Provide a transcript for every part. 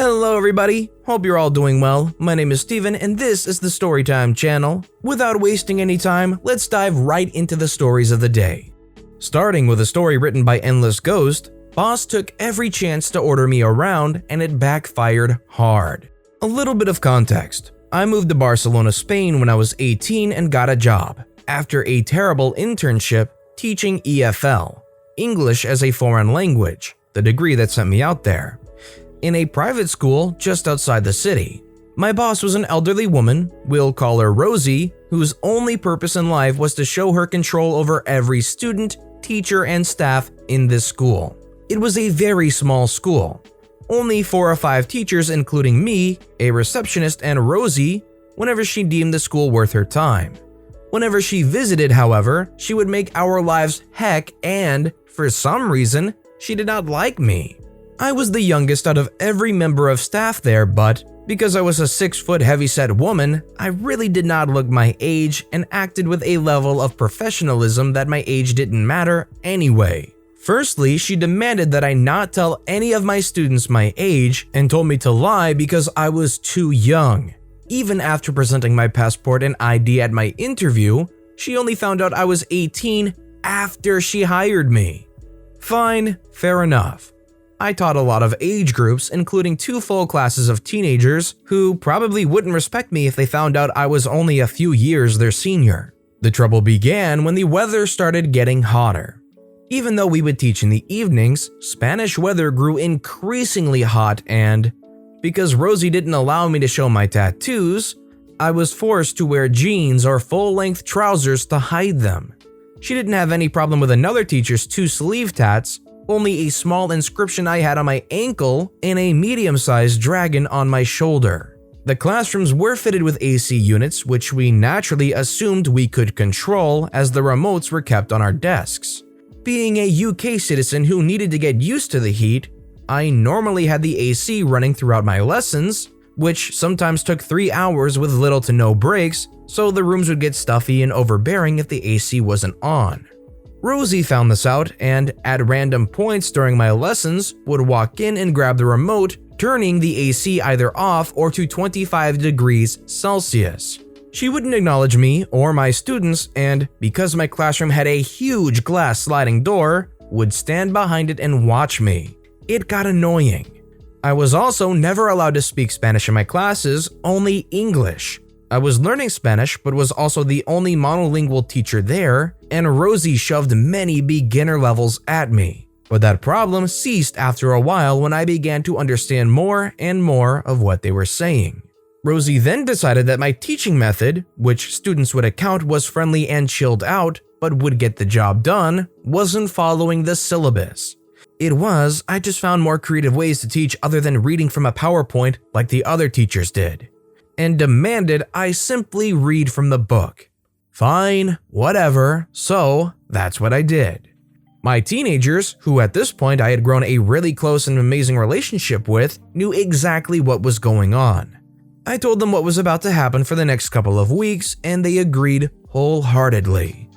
Hello everybody, hope you're all doing well. My name is Steven and this is the Storytime channel. Without wasting any time, let's dive right into the stories of the day. Starting with a story written by endlessghost, boss took every chance to order me around and it backfired hard. A little bit of context. I moved to Barcelona, Spain when I was 18 and got a job, after a terrible internship teaching EFL, English as a Foreign Language, the degree that sent me out there, in a private school just outside the city. My boss was an elderly woman, we'll call her Rosie, whose only purpose in life was to show her control over every student, teacher, and staff in this school. It was a very small school. Only 4 or 5 teachers including me, a receptionist, and Rosie whenever she deemed the school worth her time. Whenever she visited, however, she would make our lives heck and, for some reason, she did not like me. I was the youngest out of every member of staff there, but because I was a 6-foot heavyset woman, I really did not look my age and acted with a level of professionalism that my age didn't matter anyway. Firstly, she demanded that I not tell any of my students my age and told me to lie because I was too young. Even after presenting my passport and ID at my interview, she only found out I was 18 after she hired me. Fine, fair enough. I taught a lot of age groups, including 2 full classes of teenagers who probably wouldn't respect me if they found out I was only a few years their senior. The trouble began when the weather started getting hotter. Even though we would teach in the evenings, Spanish weather grew increasingly hot and, because Rosie didn't allow me to show my tattoos, I was forced to wear jeans or full-length trousers to hide them. She didn't have any problem with another teacher's 2 sleeve tats, only a small inscription I had on my ankle and a medium-sized dragon on my shoulder. The classrooms were fitted with AC units, which we naturally assumed we could control as the remotes were kept on our desks. Being a UK citizen who needed to get used to the heat, I normally had the AC running throughout my lessons, which sometimes took 3 hours with little to no breaks, so the rooms would get stuffy and overbearing if the AC wasn't on. Rosie found this out and, at random points during my lessons, would walk in and grab the remote, turning the AC either off or to 25 degrees Celsius. She wouldn't acknowledge me or my students and, because my classroom had a huge glass sliding door, would stand behind it and watch me. It got annoying. I was also never allowed to speak Spanish in my classes, only English. I was learning Spanish but was also the only monolingual teacher there, and Rosie shoved many beginner levels at me. But that problem ceased after a while when I began to understand more and more of what they were saying. Rosie then decided that my teaching method, which students would account was friendly and chilled out but would get the job done, wasn't following the syllabus. It was, I just found more creative ways to teach other than reading from a PowerPoint like the other teachers did, and demanded I simply read from the book. Fine, whatever, so that's what I did. My teenagers, who at this point I had grown a really close and amazing relationship with, knew exactly what was going on. I told them what was about to happen for the next couple of weeks and they agreed wholeheartedly.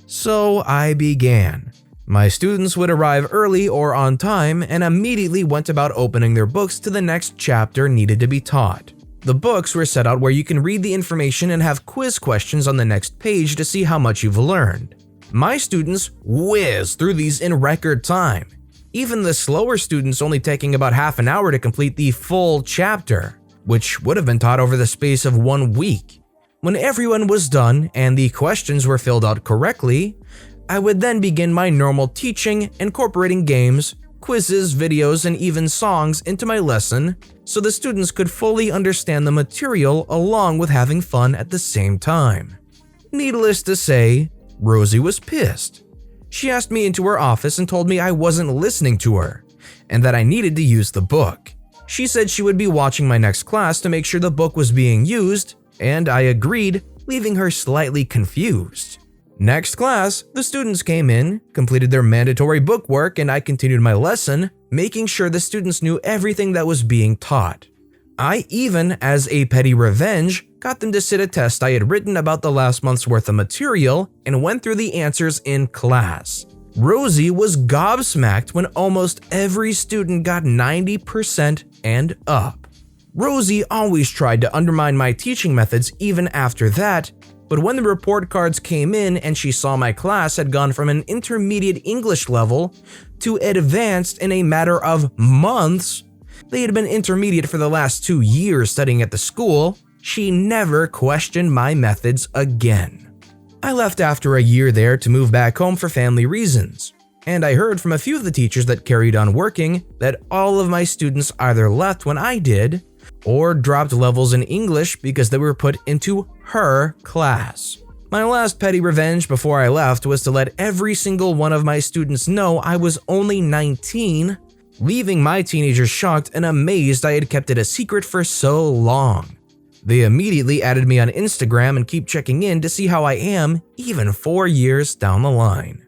So I began. My students would arrive early or on time and immediately went about opening their books to the next chapter needed to be taught. The books were set out where you can read the information and have quiz questions on the next page to see how much you've learned. My students whizzed through these in record time, even the slower students only taking about half an hour to complete the full chapter, which would have been taught over the space of 1 week. When everyone was done and the questions were filled out correctly, I would then begin my normal teaching, incorporating games, quizzes, videos, and even songs into my lesson so the students could fully understand the material along with having fun at the same time. Needless to say, Rosie was pissed. She asked me into her office and told me I wasn't listening to her and that I needed to use the book. She said she would be watching my next class to make sure the book was being used, and I agreed, leaving her slightly confused. Next class, the students came in, completed their mandatory book work, and I continued my lesson, making sure the students knew everything that was being taught. I even, as a petty revenge, got them to sit a test I had written about the last month's worth of material and went through the answers in class. Rosie was gobsmacked when almost every student got 90% and up. Rosie always tried to undermine my teaching methods even after that, but when the report cards came in and she saw my class had gone from an intermediate English level to advanced in a matter of months, they had been intermediate for the last 2 years studying at the school, she never questioned my methods again. I left after a year there to move back home for family reasons, and I heard from a few of the teachers that carried on working that all of my students either left when I did or dropped levels in English because they were put into her class. My last petty revenge before I left was to let every single one of my students know I was only 19, leaving my teenagers shocked and amazed I had kept it a secret for so long. They immediately added me on Instagram and keep checking in to see how I am, even 4 years down the line.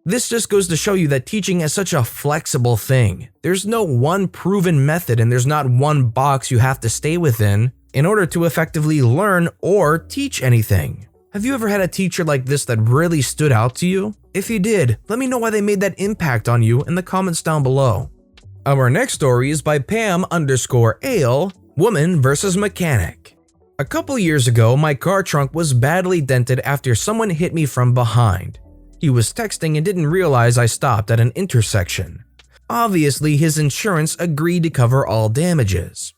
This just goes to show you that teaching is such a flexible thing. There's no one proven method and there's not one box you have to stay within in order to effectively learn or teach anything. Have you ever had a teacher like this that really stood out to you? If you did, let me know why they made that impact on you in the comments down below. Our next story is by Pam_Ale, Woman vs. Mechanic. A couple years ago, my car trunk was badly dented after someone hit me from behind. He was texting and didn't realize I stopped at an intersection. Obviously, his insurance agreed to cover all damages.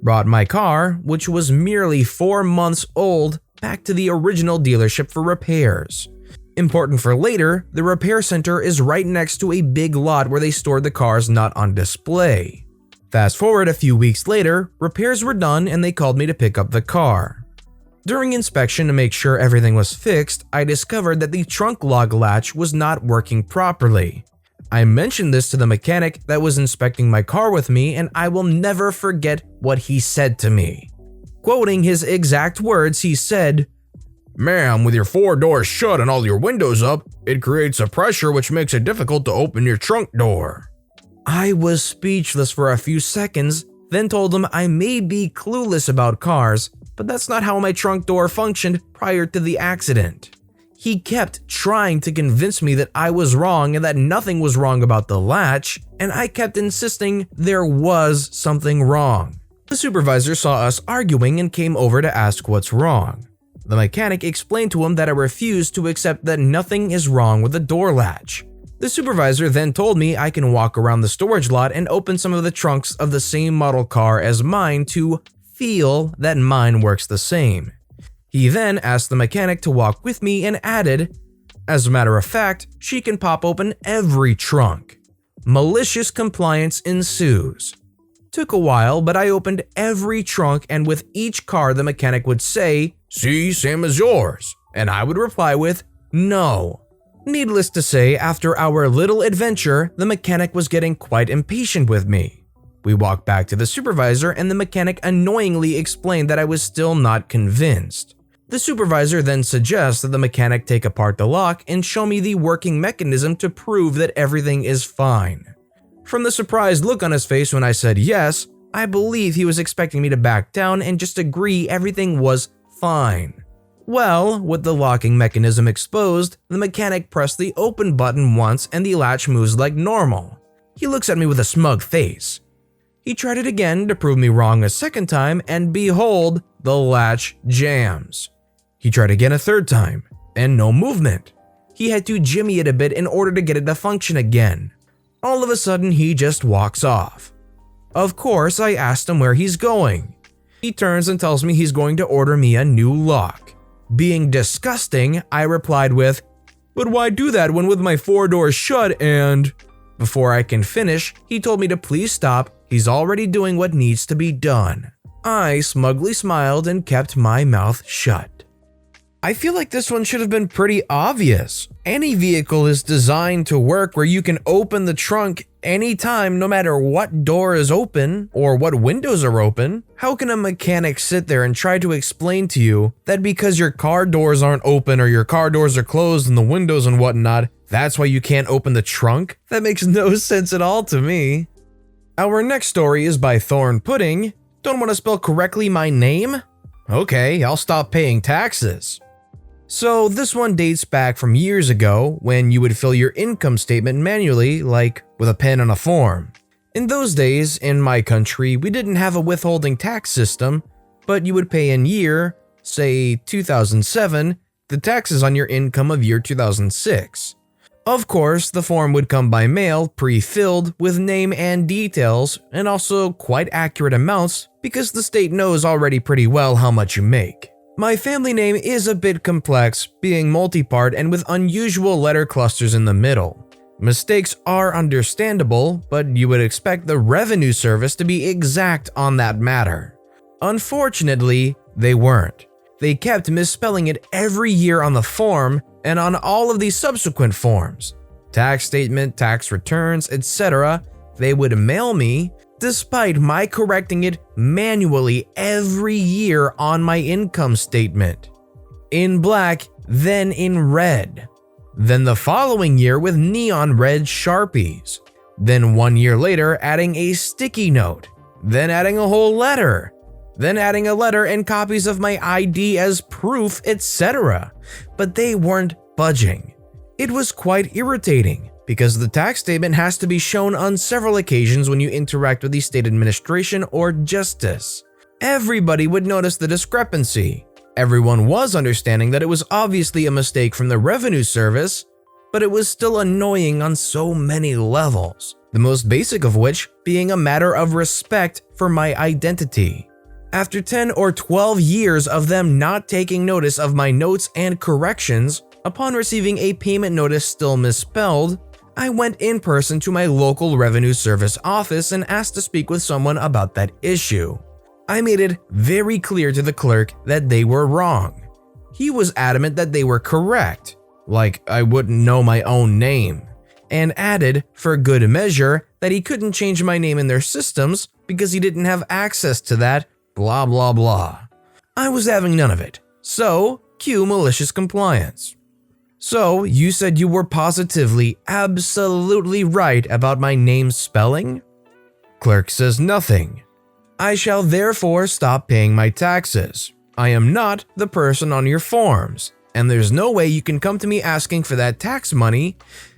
Brought my car, which was merely 4 months old, back to the original dealership for repairs. Important for later, the repair center is right next to a big lot where they stored the cars not on display. Fast forward a few weeks later, repairs were done and they called me to pick up the car. During inspection to make sure everything was fixed, I discovered that the trunk lock latch was not working properly. I mentioned this to the mechanic that was inspecting my car with me, and I will never forget what he said to me. Quoting his exact words, he said, "Ma'am, with your 4 doors shut and all your windows up, it creates a pressure which makes it difficult to open your trunk door." I was speechless for a few seconds, then told him I may be clueless about cars, but that's not how my trunk door functioned prior to the accident. He kept trying to convince me that I was wrong and that nothing was wrong about the latch, and I kept insisting there was something wrong. The supervisor saw us arguing and came over to ask what's wrong. The mechanic explained to him that I refused to accept that nothing is wrong with the door latch. The supervisor then told me I can walk around the storage lot and open some of the trunks of the same model car as mine to feel that mine works the same. He then asked the mechanic to walk with me and added, "As a matter of fact, she can pop open every trunk." Malicious compliance ensues. Took a while, but I opened every trunk, and with each car the mechanic would say, "See, same as yours," and I would reply with, "No." Needless to say, after our little adventure, the mechanic was getting quite impatient with me. We walked back to the supervisor and the mechanic annoyingly explained that I was still not convinced. The supervisor then suggests that the mechanic take apart the lock and show me the working mechanism to prove that everything is fine. From the surprised look on his face when I said yes, I believe he was expecting me to back down and just agree everything was fine. Well, with the locking mechanism exposed, the mechanic pressed the open button once and the latch moves like normal. He looks at me with a smug face. He tried it again to prove me wrong a second time, and behold, the latch jams. He tried again a third time, and no movement. He had to jimmy it a bit in order to get it to function again. All of a sudden, he just walks off. Of course, I asked him where he's going. He turns and tells me he's going to order me a new lock. Being disgusting, I replied with, "But why do that when with my 4 doors shut and…" Before I can finish, he told me to please stop, he's already doing what needs to be done. I smugly smiled and kept my mouth shut. I feel like this one should have been pretty obvious. Any vehicle is designed to work where you can open the trunk anytime, no matter what door is open or what windows are open. How can a mechanic sit there and try to explain to you that because your car doors aren't open or your car doors are closed and the windows and whatnot, that's why you can't open the trunk? That makes no sense at all to me. Our next story is by So this one dates back from years ago when you would fill your income statement manually, like with a pen on a form. In those days, in my country, we didn't have a withholding tax system, but you would pay in year, say 2007, the taxes on your income of year 2006. Of course, the form would come by mail, pre-filled with name and details, and also quite accurate amounts because the state knows already pretty well how much you make. My family name is a bit complex, being multi-part and with unusual letter clusters in the middle. Mistakes are understandable, but you would expect the revenue service to be exact on that matter. Unfortunately, they weren't. They kept misspelling it every year on the form and on all of these subsequent forms. Tax statement, tax returns, etc. they would mail me, despite my correcting it manually every year on my income statement. In black, then in red. Then the following year with neon red Sharpies. Then 1 year later adding a sticky note. Then adding a whole letter. Then adding a letter and copies of my ID as proof, etc. But they weren't budging. It was quite irritating because the tax statement has to be shown on several occasions when you interact with the state administration or justice. Everybody would notice the discrepancy. Everyone was understanding that it was obviously a mistake from the revenue service, but it was still annoying on so many levels, the most basic of which being a matter of respect for my identity. After 10 or 12 years of them not taking notice of my notes and corrections, upon receiving a payment notice still misspelled, I went in person to my local revenue service office and asked to speak with someone about that issue. I made it very clear to the clerk that they were wrong. He was adamant that they were correct, like I wouldn't know my own name, and added, for good measure, that he couldn't change my name in their systems because he didn't have access to that, blah blah blah. I was having none of it, so cue malicious compliance. So, you said you were positively, absolutely right about my name's spelling? Clerk says nothing. I shall therefore stop paying my taxes. I am not the person on your forms, and there's no way you can come to me asking for that tax money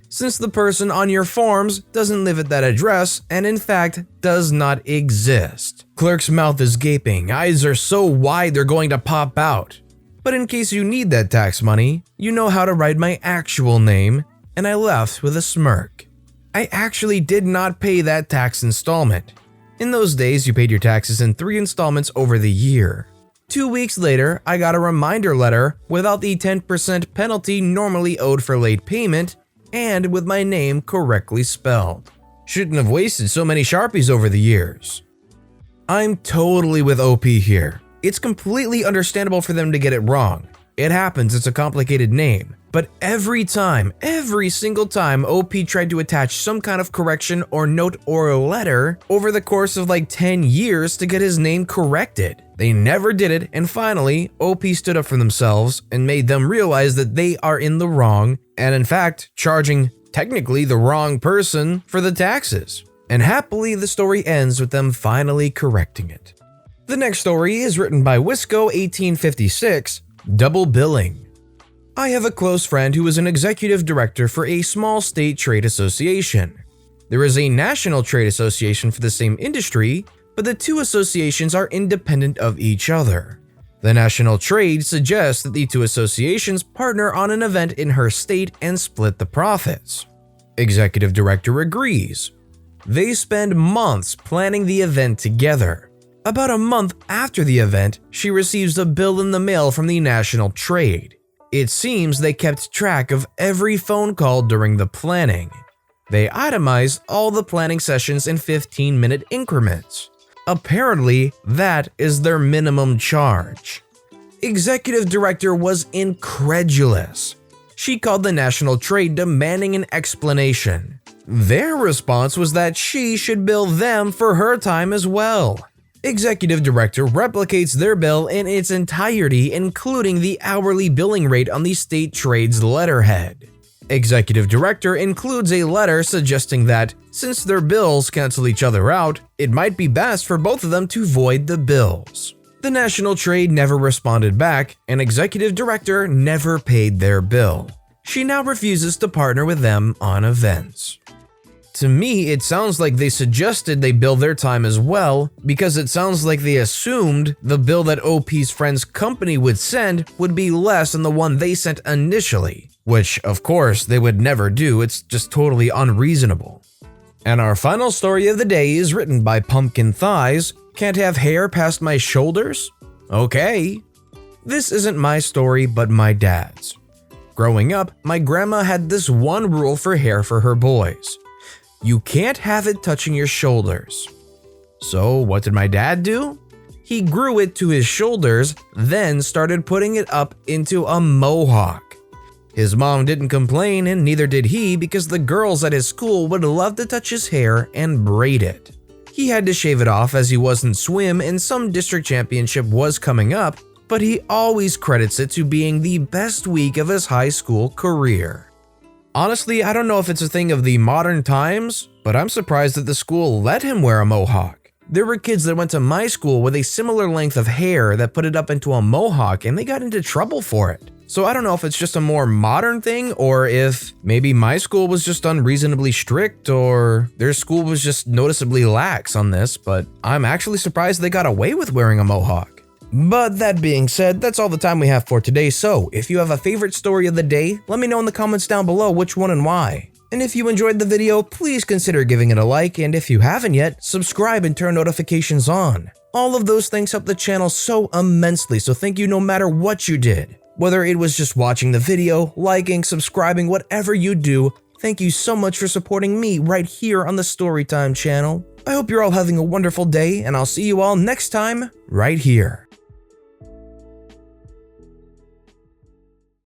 since the person on your forms doesn't live at that address and in fact does not exist. Clerk's mouth is gaping, eyes are so wide they're going to pop out. But in case you need that tax money, you know how to write my actual name, and I left with a smirk. I actually did not pay that tax installment. In those days, you paid your taxes in 3 installments over the year. 2 weeks later, I got a reminder letter without the 10% penalty normally owed for late payment, and with my name correctly spelled. Shouldn't have wasted so many Sharpies over the years. I'm totally with OP here. It's completely understandable for them to get it wrong. It happens, it's a complicated name. But every single time OP tried to attach some kind of correction or note or letter over the course of like 10 years to get his name corrected. They never did it, and finally, OP stood up for themselves and made them realize that they are in the wrong and in fact charging technically the wrong person for the taxes. And happily, the story ends with them finally correcting it. The next story is written by Wisco1856, Double Billing. I have a close friend who is an executive director for a small state trade association. There is a national trade association for the same industry, but the two associations are independent of each other. The national trade suggests that the two associations partner on an event in her state and split the profits. Executive director agrees. They spend months planning the event together. About a month after the event, she receives a bill in the mail from the national trade. It seems they kept track of every phone call during the planning. They itemized all the planning sessions in 15-minute increments. Apparently, that is their minimum charge. Executive director was incredulous. She called the national trade demanding an explanation. Their response was that she should bill them for her time as well. Executive director replicates their bill in its entirety, including the hourly billing rate on the state trade's letterhead. Executive director includes a letter suggesting that, since their bills cancel each other out, it might be best for both of them to void the bills. The national trade never responded back, and executive director never paid their bill. She now refuses to partner with them on events. To me, it sounds like they suggested they bill their time as well, because it sounds like they assumed the bill that OP's friend's company would send would be less than the one they sent initially, which of course they would never do. It's just totally unreasonable. And our final story of the day is written by Pumpkin Thighs. Can't have hair past my shoulders? Okay. This isn't my story, but my dad's. Growing up, my grandma had this one rule for hair for her boys. You can't have it touching your shoulders. So what did my dad do? He grew it to his shoulders, then started putting it up into a mohawk. His mom didn't complain, and neither did he, because the girls at his school would love to touch his hair and braid it. He had to shave it off as he was in swim and some district championship was coming up, but he always credits it to being the best week of his high school career. Honestly, I don't know if it's a thing of the modern times, but I'm surprised that the school let him wear a mohawk. There were kids that went to my school with a similar length of hair that put it up into a mohawk, and they got into trouble for it. So I don't know if it's just a more modern thing, or if maybe my school was just unreasonably strict, or their school was just noticeably lax on this, but I'm actually surprised they got away with wearing a mohawk. But that being said, that's all the time we have for today, so if you have a favorite story of the day, let me know in the comments down below which one and why. And if you enjoyed the video, please consider giving it a like, and if you haven't yet, subscribe and turn notifications on. All of those things help the channel so immensely, so thank you no matter what you did. Whether it was just watching the video, liking, subscribing, whatever you do, thank you so much for supporting me right here on the Storytime channel. I hope you're all having a wonderful day, and I'll see you all next time right here.